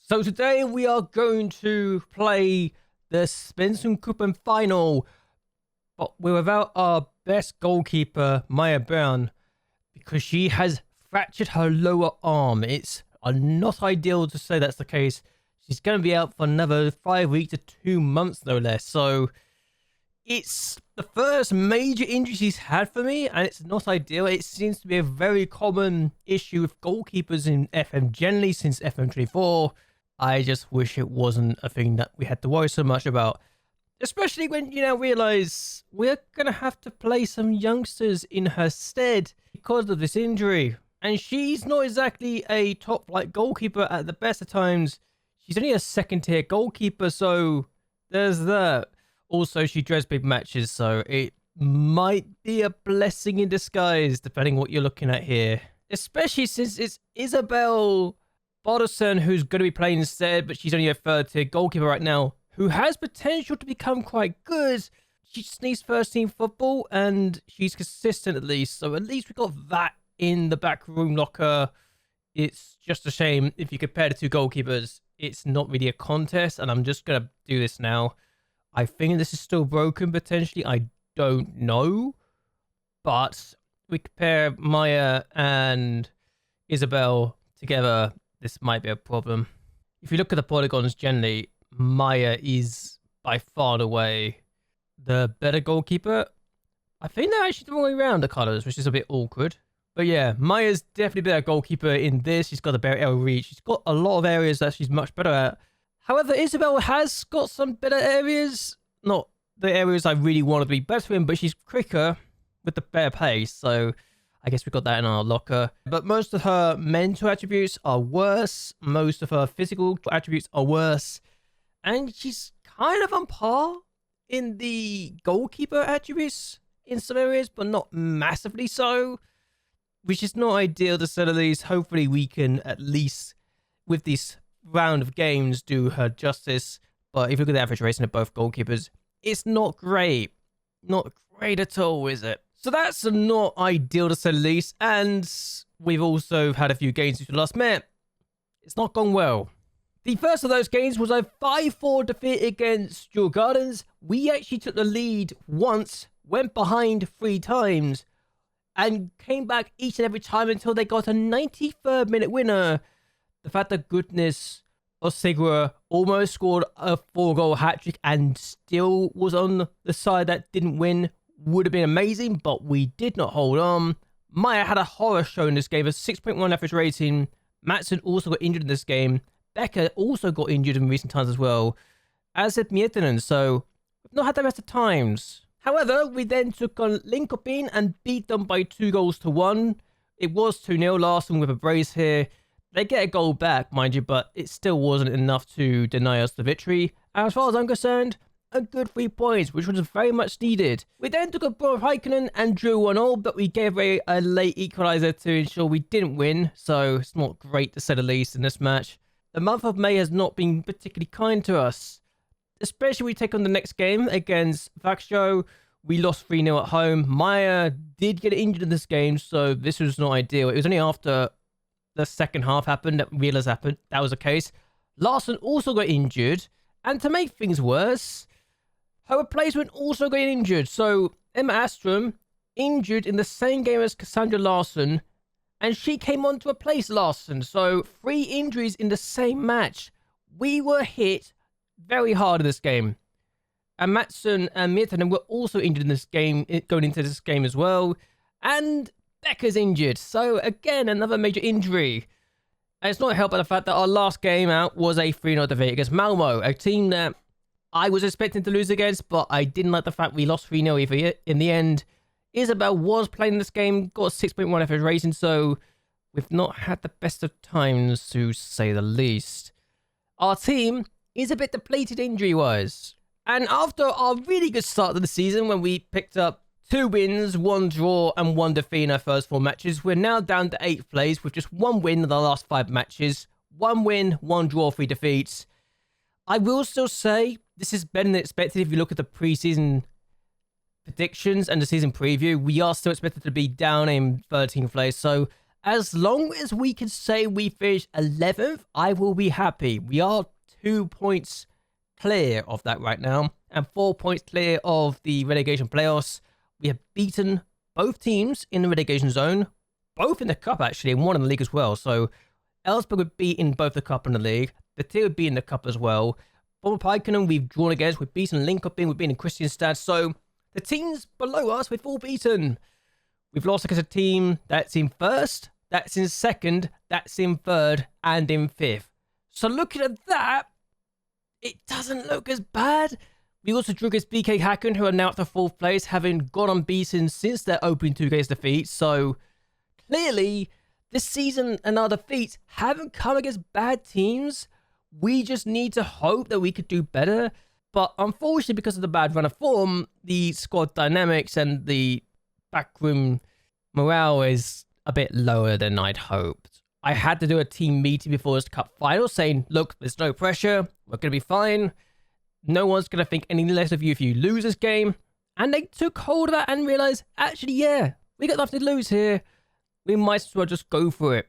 So today we are going to play the Svenska Cup Final, but we're without our best goalkeeper, Maja Baun, because she has fractured her lower arm. It's not ideal to say that's the case. She's going to be out for another 5 weeks to 2 months, no less. So it's the first major injury she's had for me, and it's not ideal. It seems to be a very common issue with goalkeepers in FM generally since FM24. I just wish it wasn't a thing that we had to worry so much about. Especially when you now realize we're going to have to play some youngsters in her stead because of this injury. And she's not exactly a top-flight goalkeeper at the best of times. She's only a second-tier goalkeeper, so there's that. Also, she dreads big matches, so it might be a blessing in disguise, depending what you're looking at here. Especially since it's Isabel Bodderson who's going to be playing instead, but she's only a third-tier goalkeeper right now, who has potential to become quite good. She just needs first-team football, and she's consistent at least, so at least we got that in the back room locker. It's just a shame if you compare the two goalkeepers. It's not really a contest, and I'm just going to do this now. I think this is still broken, potentially. I don't know. But we compare Maja and Isabel together, this might be a problem. If you look at the polygons generally, Maja is by far and away the better goalkeeper. I think they're actually the wrong way around, the colours, which is a bit awkward. But yeah, Maya's definitely better goalkeeper in this. She's got a better aerial reach. She's got a lot of areas that she's much better at. However, Isabel has got some better areas. Not the areas I really want to be better in, but she's quicker with the better pace. So I guess we got that in our locker. But most of her mental attributes are worse. Most of her physical attributes are worse. And she's kind of on par in the goalkeeper attributes in some areas, but not massively so. Which is not ideal to say the least. Hopefully we can at least, with this round of games, do her justice. But if you look at the average rating of both goalkeepers, it's not great. Not great at all, is it? So that's not ideal to say the least. And we've also had a few games since we last met. It's not gone well. The first of those games was a 5-4 defeat against Jewel Gardens. We actually took the lead once, went behind 3 times, and came back each and every time until they got a 93rd minute winner. The fact that goodness of Sigura almost scored a 4-goal hat-trick and still was on the side that didn't win would have been amazing, but we did not hold on. Maja had a horror show in this game, a 6.1 average rating. Matson also got injured in this game. Becca also got injured in recent times as well, as did Miettinen, so we've not had the best of times. However, we then took on Linkopin and beat them by 2-1. It was 2-0 Larson with a brace here. They get a goal back, mind you, but it still wasn't enough to deny us the victory. As far as I'm concerned, a good 3 points, which was very much needed. We then took a BK Häcken and drew 1-1, but we gave away a late equaliser to ensure we didn't win, so it's not great to say the least in this match. The month of May has not been particularly kind to us. Especially we take on the next game against Vaxjo. We lost 3-0 at home. Maja did get injured in this game, so this was not ideal. It was only after the second half happened that we realised that was the case. Larson also got injured, and to make things worse, her replacement also got injured. So Emma Astrom injured in the same game as Cassandra Larson, and she came on to replace Larson. So 3 injuries in the same match. We were hit very hard in this game. And Matson and Miettinen were also injured in this game, going into this game as well. And Becca's injured. So again, another major injury. And it's not helped by the fact that our last game out was a 3-0 defeat against Malmo, a team that I was expecting to lose against, but I didn't like the fact we lost 3-0 either in the end. Isabel was playing this game, got a 6.1 average rating, so we've not had the best of times, to say the least. Our team is a bit depleted injury-wise. And after our really good start to the season, when we picked up 2 wins, 1 draw, and 1 defeat in our first 4 matches, we're now down to 8th place with just 1 win in the last 5 matches. 1 win, 1 draw, 3 defeats. I will still say this is better than expected if you look at the preseason predictions and the season preview. We are still expected to be down in 13th place, so as long as we can say we finished 11th, I will be happy. We are 2 points clear of that right now, and 4 points clear of the relegation playoffs. We have beaten both teams in the relegation zone, both in the cup actually, and one in the league as well. So Ellsberg would be in both the cup and the league. The tier would be in the cup as well. Former Paikkonen, we've drawn against. We've beaten Linköping. We've been in Kristianstad. So the teams below us, we've all beaten. We've lost against a team that's in first, that's in second, that's in third, and in fifth. So looking at that, it doesn't look as bad. We also drew against BK Häcken, who are now at the fourth place, having gone unbeaten since their opening 2 games defeat. So clearly, this season and our defeats haven't come against bad teams. We just need to hope that we could do better. But unfortunately, because of the bad run of form, the squad dynamics and the backroom morale is a bit lower than I'd hoped. I had to do a team meeting before this cup final saying, look, there's no pressure. We're going to be fine. No one's going to think any less of you if you lose this game. And they took hold of that and realized, actually, yeah, we got nothing to lose here. We might as well just go for it.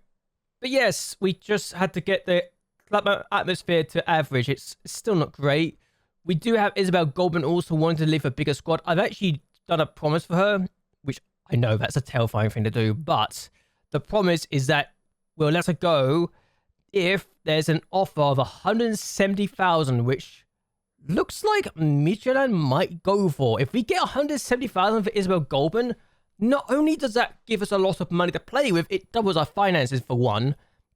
But yes, we just had to get the club atmosphere to average. It's still not great. We do have Isabel Goldman also wanting to leave a bigger squad. I've actually done a promise for her, which I know that's a terrifying thing to do, but the promise is that we'll let her go if there's an offer of 170,000, which looks like Michelin might go for. If we get 170,000 for Isabel Goldman, not only does that give us a lot of money to play with, it doubles our finances for one,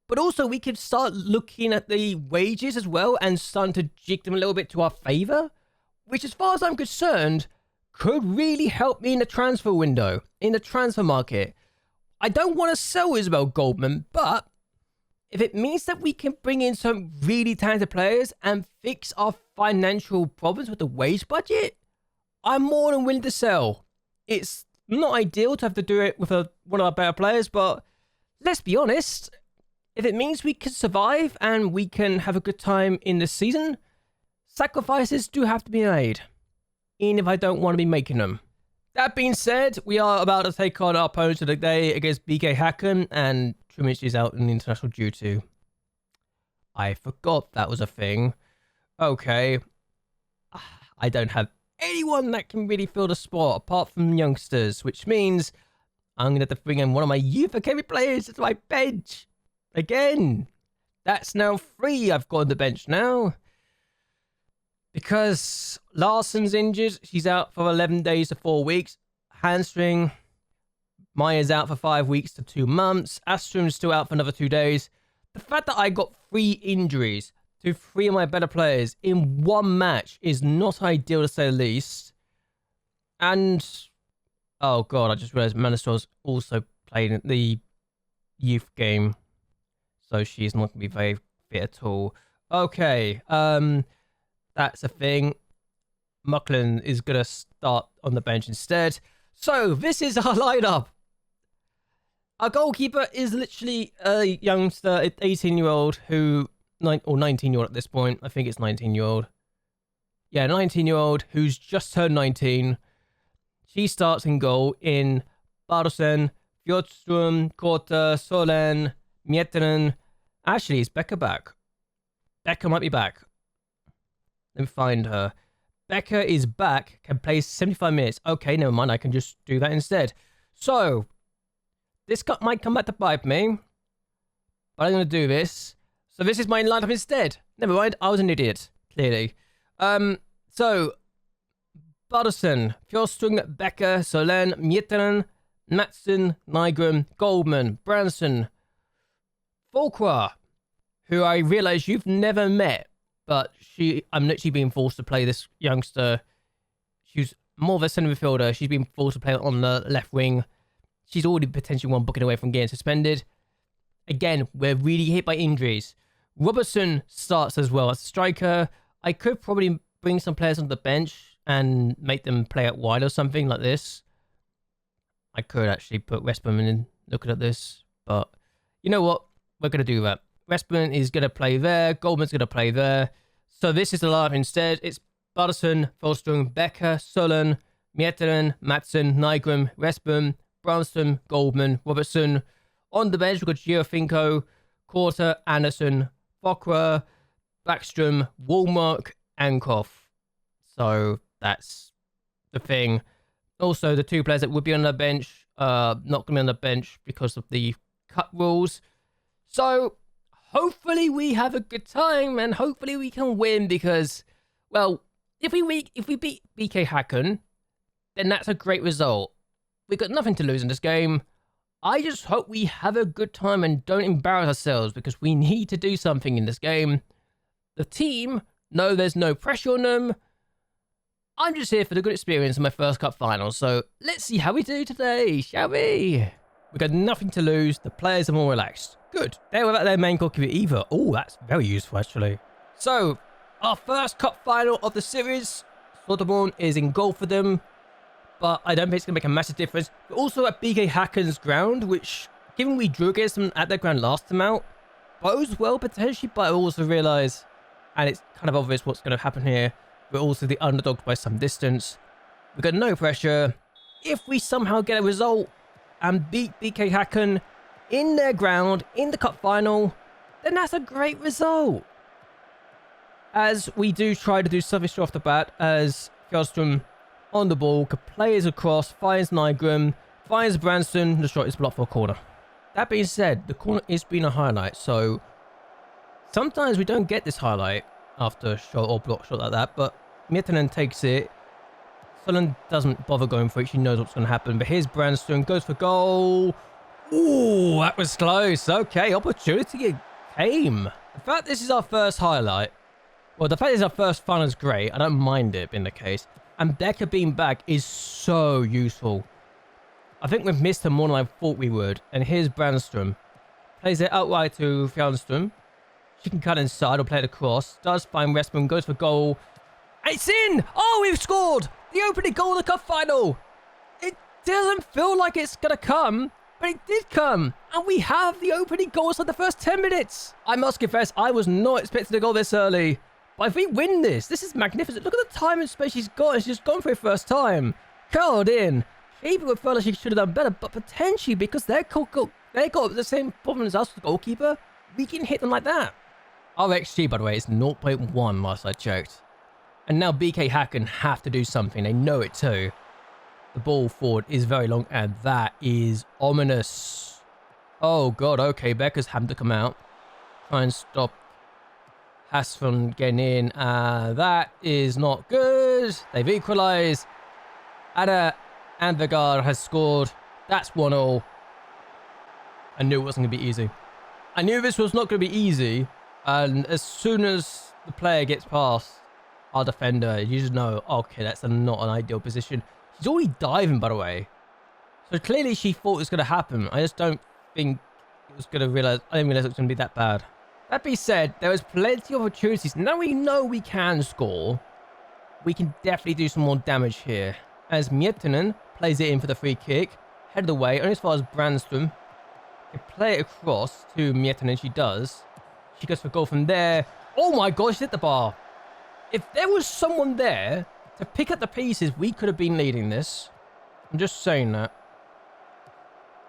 but also we could start looking at the wages as well and starting to jig them a little bit to our favor, which as far as I'm concerned, could really help me in the transfer window, in the transfer market. I don't want to sell Isabel Goldman, but if it means that we can bring in some really talented players and fix our financial problems with the wage budget, I'm more than willing to sell. It's not ideal to have to do it with one of our better players, but let's be honest, if it means we can survive and we can have a good time in this season, sacrifices do have to be made, even if I don't want to be making them. That being said, we are about to take on our opponent of the day against BK Häcken, and Trimic is out in international duty. I forgot that was a thing. Okay. I don't have anyone that can really fill the spot apart from youngsters, which means I'm going to have to bring in one of my youth academy players to my bench. Again. That's now 3 I've got on the bench now. Because Larsson's injured. She's out for 11 days to 4 weeks. Hamstring. Maya's out for 5 weeks to 2 months. Astrum's still out for another 2 days. The fact that I got 3 injuries to 3 of my better players in 1 match is not ideal to say the least. And, oh god, I just realized Manistra's also playing the youth game. So she's not going to be very fit at all. Okay, that's a thing. Mucklin is going to start on the bench instead. So, this is our lineup. Our goalkeeper is literally a youngster, an 18-year-old who... or 19-year-old at this point. I think it's 19-year-old. Yeah, 19-year-old who's just turned 19. She starts in goal in Barsen, Fjordström, Korta, Solen, Miettinen. Actually, is Becca back? Becca might be back. Let me find her. Becca is back, can play 75 minutes. Okay, never mind, I can just do that instead. So, this might come back to bite me, but I'm going to do this. So this is my lineup instead. Never mind, I was an idiot, clearly. So, Barsen, Fjordström, Becca, Solen, Miettinen, Mattsson, Nygren, Goldman, Branson, Fulqua, who I realise you've never met, but I'm literally being forced to play this youngster. She's more of a centre midfielder. She's been forced to play on the left wing. She's already potentially one booking away from getting suspended. Again, we're really hit by injuries. Robertson starts as well as a striker. I could probably bring some players on the bench and make them play out wide or something like this. I could actually put Westbrook in looking at this, but you know what? We're going to do that. Westbrook is going to play there. Goldman's going to play there. So this is the lineup instead. It's Barsen, Fjordström, Becker, Solen, Miettinen, Mattsson, Nygren, Westbrook, Branston, Goldman, Robertson. On the bench, we've got Giofinco, Quarter, Anderson, Fokra, Backstrom, Woolmark, and Koff. So that's the thing. Also, the two players that would be on the bench, not going to be on the bench because of the cut rules. So hopefully we have a good time and hopefully we can win because, well, if we beat BK Häcken, then that's a great result. We've got nothing to lose in this game. I just hope we have a good time and don't embarrass ourselves because we need to do something in this game. The team know there's no pressure on them. I'm just here for the good experience in my first cup final, so let's see how we do today, shall we? We've got nothing to lose. The players are more relaxed. Good. They're without their main goalkeeper either. Oh, that's very useful, actually. So, our first cup final of the series. Soderborn is in goal for them, but I don't think it's going to make a massive difference. We're also at BK Häcken's ground, which, given we drew against them at their ground last time out, bodes well potentially, but I also realise, and it's kind of obvious what's going to happen here, we're also the underdog by some distance. We've got no pressure. If we somehow get a result and beat BK Häcken in their ground, in the cup final, then that's a great result. As we do try to do something straight off the bat, as Fjellström on the ball, plays across, finds Nygren, finds Branson, the shot is blocked for a corner. That being said, the corner is being a highlight, so sometimes we don't get this highlight after a shot or block shot like that, but Miettinen takes it. Solon doesn't bother going for it, she knows what's going to happen, but here's Branson, goes for goal. Ooh, that was close. Okay, opportunity came. The fact this is our first highlight, well, the fact this is our first final is great. I don't mind it being the case. And Becker being back is so useful. I think we've missed him more than I thought we would. And here's Brandström. Plays it outright to Fjellström. She can cut inside or play it across. Does find Westman, goes for goal. And it's in! Oh, we've scored! The opening goal of the cup final! It doesn't feel like it's going to come, but it did come. And we have the opening goals for the first 10 minutes. I must confess, I was not expecting a goal this early. But if we win this is magnificent. Look at the time and space she's got. She's just gone for it first time. Curled in. People would feel like she should have done better, but potentially because they got the same problem as us with the goalkeeper, we can hit them like that. Our XG, by the way, is 0.1 last I checked. And now BK Häcken have to do something. They know it too. The ball forward is very long, and that is ominous. Oh god, okay, Becker's having to come out. Try and stop Haas from getting in. That is not good. They've equalised. Ada Andvegard has scored. That's 1-0. I knew it wasn't going to be easy. I knew this was not going to be easy. And as soon as the player gets past our defender, you just know, okay, that's not an ideal position. She's already diving, by the way. So clearly she thought it was going to happen. I just don't think it was going to realise. I didn't realise it was going to be that bad. That being said, there was plenty of opportunities. Now we know we can score. We can definitely do some more damage here. As Miettinen plays it in for the free kick. Headed away, only as far as Brandström. They play it across to Miettinen. She does. She goes for goal from there. Oh my gosh, hit the bar. If there was someone there to pick up the pieces, we could have been leading this. I'm just saying that.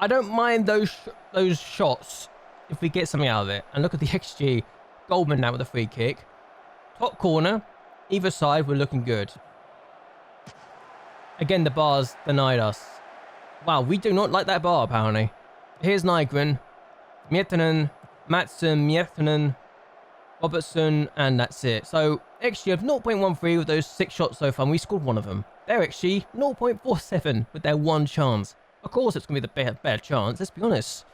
I don't mind those shots if we get something out of it. And look at the XG. Goldman now with a free kick. Top corner. Either side, we're looking good. Again, the bar's denied us. Wow, we do not like that bar, apparently. Here's Nygren. Miettinen. Matson, Miettinen. Robertson, and that's it. So, XG of 0.13 with those 6 shots so far, and we scored one of them. Their XG, 0.47 with their one chance. Of course, it's going to be the better chance, let's be honest.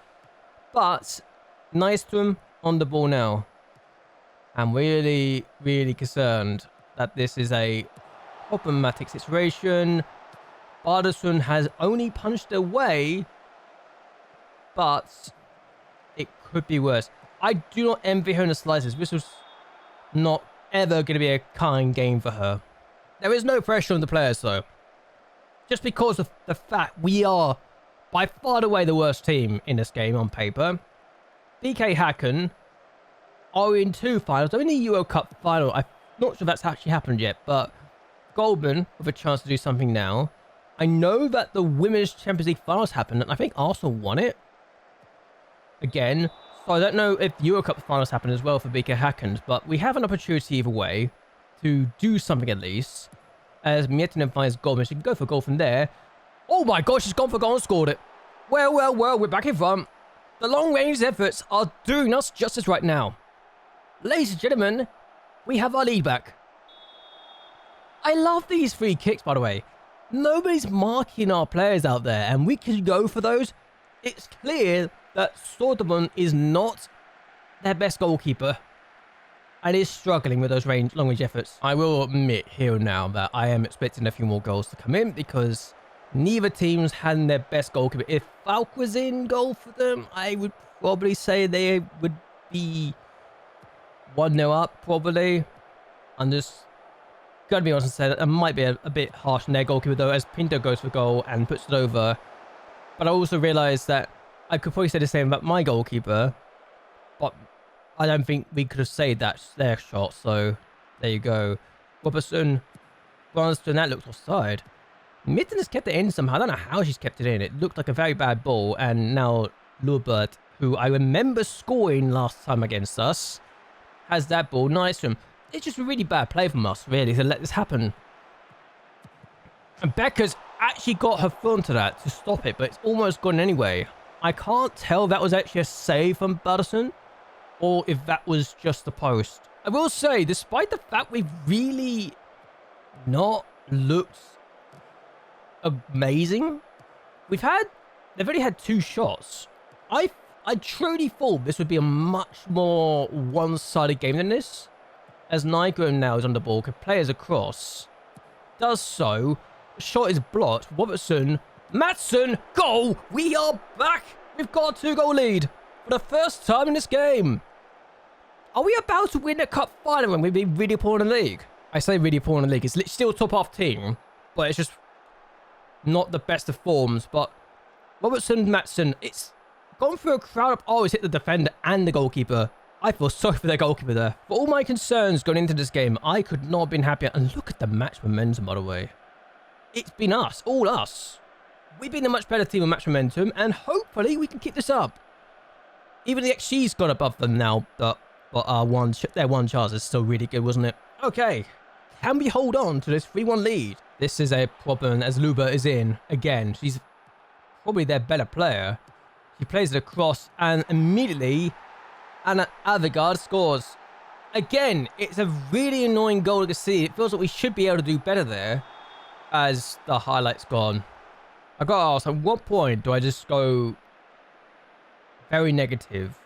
But, Nystrom on the ball now. I'm really, really concerned that this is a problematic situation. Barderson has only punched away, but it could be worse. I do not envy her in the slightest. This was not ever going to be a kind game for her. There is no pressure on the players, though. Just because of the fact we are by far and away the worst team in this game on paper. BK Häcken are in 2 finals. They're in the Euro Cup final. I'm not sure that's actually happened yet, but Goldman with a chance to do something now. I know that the Women's Champions League finals happened, and I think Arsenal won it. again. So I don't know if Euro Cup finals happen as well for BK Häcken, but we have an opportunity either way to do something at least. As Miettinen finds goal, she can go for goal from there. Oh my gosh, she's gone for goal and scored it. Well, we're back in front. The long-range efforts are doing us justice right now. Ladies and gentlemen, we have our lead back. I love these free kicks, by the way. Nobody's marking our players out there, and we can go for those. It's clear that Soderman is not their best goalkeeper and is struggling with those long-range efforts. I will admit here and now that I am expecting a few more goals to come in because neither team's had their best goalkeeper. If Falk was in goal for them, I would probably say they would be 1-0 up, probably. I'm just going to be honest and say that might be a bit harsh on their goalkeeper, though, as Pinto goes for goal and puts it over. But I also realised that I could probably say the same about my goalkeeper, but I don't think we could have saved their shot, so there you go. Robertson, Branston, that looks offside. Mitten has kept it in somehow. I don't know how she's kept it in. It looked like a very bad ball, and now Lubert, who I remember scoring last time against us, has that ball. Nice to him. It's just a really bad play from us, really, to let this happen. And Becca's actually got her foot onto that to stop it, but it's almost gone anyway. I can't tell that was actually a save from Batterson, or if that was just the post. I will say, despite the fact we've really not looked amazing, they've already had 2 shots. I truly thought this would be a much more one-sided game than this. As Nygren now is on the ball, could play as a cross. Does so. Shot is blocked. Robertson. Matson. Goal! We are back! We've got a 2-goal lead. For the first time in this game. Are we about to win a cup final when we've been really poor in the league? I say really poor in the league. It's still top half team. But it's just not the best of forms. But Robertson, Matson, it's gone through a crowd of... Oh, it's hit the defender and the goalkeeper. I feel sorry for their goalkeeper there. For all my concerns going into this game, I could not have been happier. And look at the match momentum, by the way. It's been us, all us. We've been a much better team with match momentum, and hopefully we can keep this up. Even the XG's gone above them now, but their one chance is still really good, wasn't it? Okay, can we hold on to this 3-1 lead? This is a problem as Luba is in. Again, she's probably their better player. She plays it across, and immediately... Anna Avigard scores. Again, it's a really annoying goal to see. It feels like we should be able to do better there as the highlight's gone. I got to ask, at what point do I just go very negative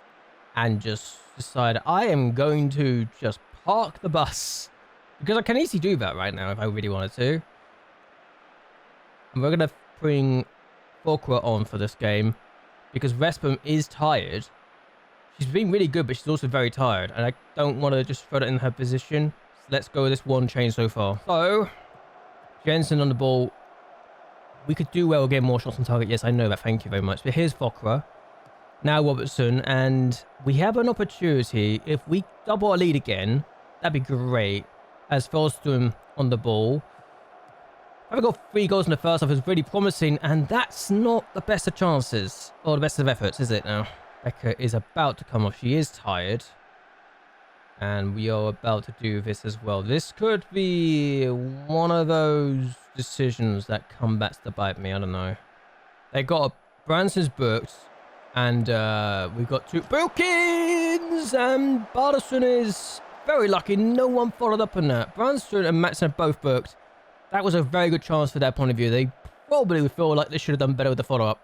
and just decide I am going to just park the bus? Because I can easily do that right now if I really wanted to. And we're going to bring Fokra on for this game because Respum is tired. She's been really good, but she's also very tired. And I don't want to just throw that in her position. So let's go with this one change so far. So, Jensen on the ball. We could do well getting more shots on target. Yes, I know that. Thank you very much. But here's Fokra. Now Robertson. And we have an opportunity. If we double our lead again, that'd be great. As Felston on the ball. Having got 3 goals in the first half is really promising. And that's not the best of chances. Or the best of efforts, is it now? Becca is about to come off. She is tired. And we are about to do this as well. This could be one of those decisions that come back to bite me. I don't know. They got Branson's booked. And we've got 2 bookings. And Barterson is very lucky. No one followed up on that. Branson and Matson are both booked. That was a very good chance for their point of view. They probably would feel like they should have done better with the follow-up.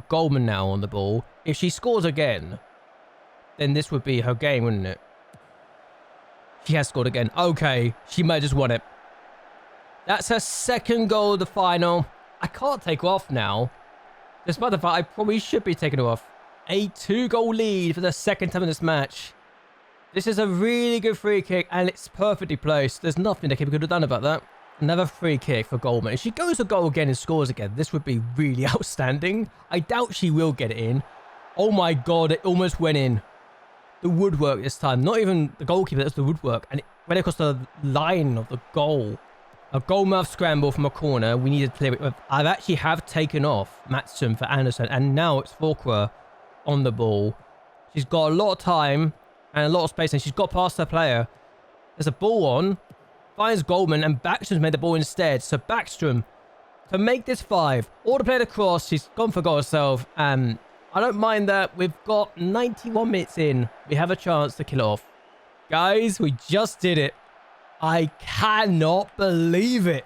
Goldman now on the ball. If she scores again, then this would be her game, wouldn't it? She has scored again. Okay, she may have just won it. That's her 2nd goal of the final. I can't take her off now. Despite the fact I probably should be taking her off. A 2-goal lead for the 2nd time in this match. This is a really good free kick and it's perfectly placed. There's nothing the keeper could have done about that. Another free kick for Goldman. If she goes to goal again and scores again, this would be really outstanding. I doubt she will get it in. Oh my god, it almost went in. The woodwork this time. Not even the goalkeeper, that's the woodwork. And it went across the line of the goal. A goalmouth scramble from a corner. We need to clear it. I've actually taken off Matson for Anderson, and now it's Volkra on the ball. She's got a lot of time and a lot of space, and she's got past her player. There's a ball on. Finds Goldman, and Backstrom's made the ball instead. So Backstrom to make this 5. All to play the cross. She's gone for goal herself. I don't mind that. We've got 91 minutes in. We have a chance to kill it off. Guys, we just did it. I cannot believe it.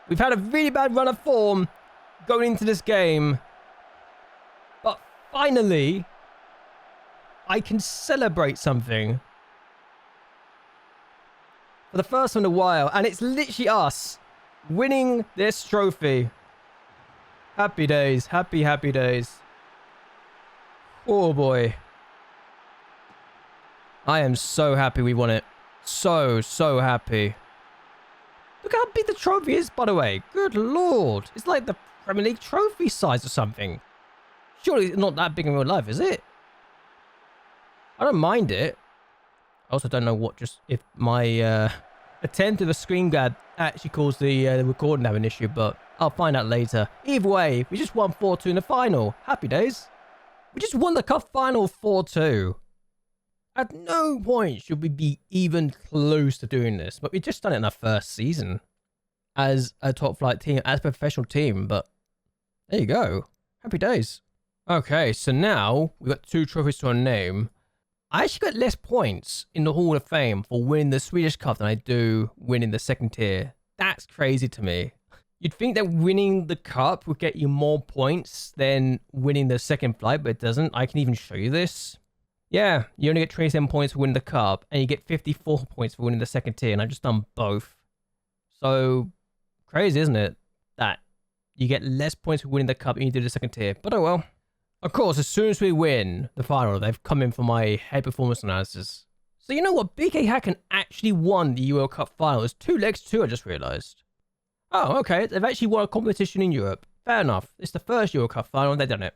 We've had a really bad run of form going into this game. But finally, I can celebrate something. For the first time in a while. And it's literally us winning this trophy. Happy days. Happy, happy days. Oh boy. I am so happy we won it. So happy. Look how big the trophy is, by the way. Good lord. It's like the Premier League trophy size or something. Surely it's not that big in real life, is it? I don't mind it. I also don't know if my attempt of a screen grab actually caused the recording to have an issue, but I'll find out later. Either way, we just won 4-2 in the final. Happy days. We just won the cup final 4-2. At no point should we be even close to doing this, but we've just done it in our first season as a top flight team, as a professional team, but there you go. Happy days. Okay, so now we've got 2 trophies to our name. I actually got less points in the Hall of Fame for winning the Swedish Cup than I do winning the second tier. That's crazy to me. You'd think that winning the cup would get you more points than winning the second flight, but it doesn't. I can even show you this. Yeah, you only get 27 points for winning the cup, and you get 54 points for winning the second tier, and I've just done both. So, crazy, isn't it? That you get less points for winning the cup than you do the second tier. But oh well. Of course, as soon as we win the final, they've come in for my head performance analysis. So you know what? BK Häcken actually won the Euro Cup final. There's 2 legs too, I just realised. Oh, okay. They've actually won a competition in Europe. Fair enough. It's the first Euro Cup final and they've done it.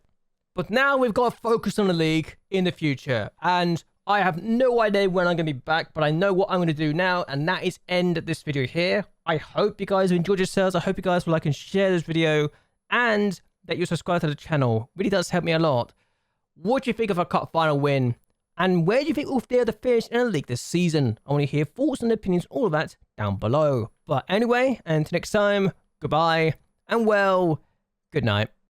But now we've got to focus on the league in the future. And I have no idea when I'm going to be back, but I know what I'm going to do now. And that is end this video here. I hope you guys have enjoyed yourselves. I hope you guys will like and share this video. And that you subscribe to the channel. Really does help me a lot. What do you think of a cup final win? And where do you think we'll be able to finish in the league this season? I want to hear thoughts and opinions, all of that, down below. But anyway, until next time, goodbye, and well, good night.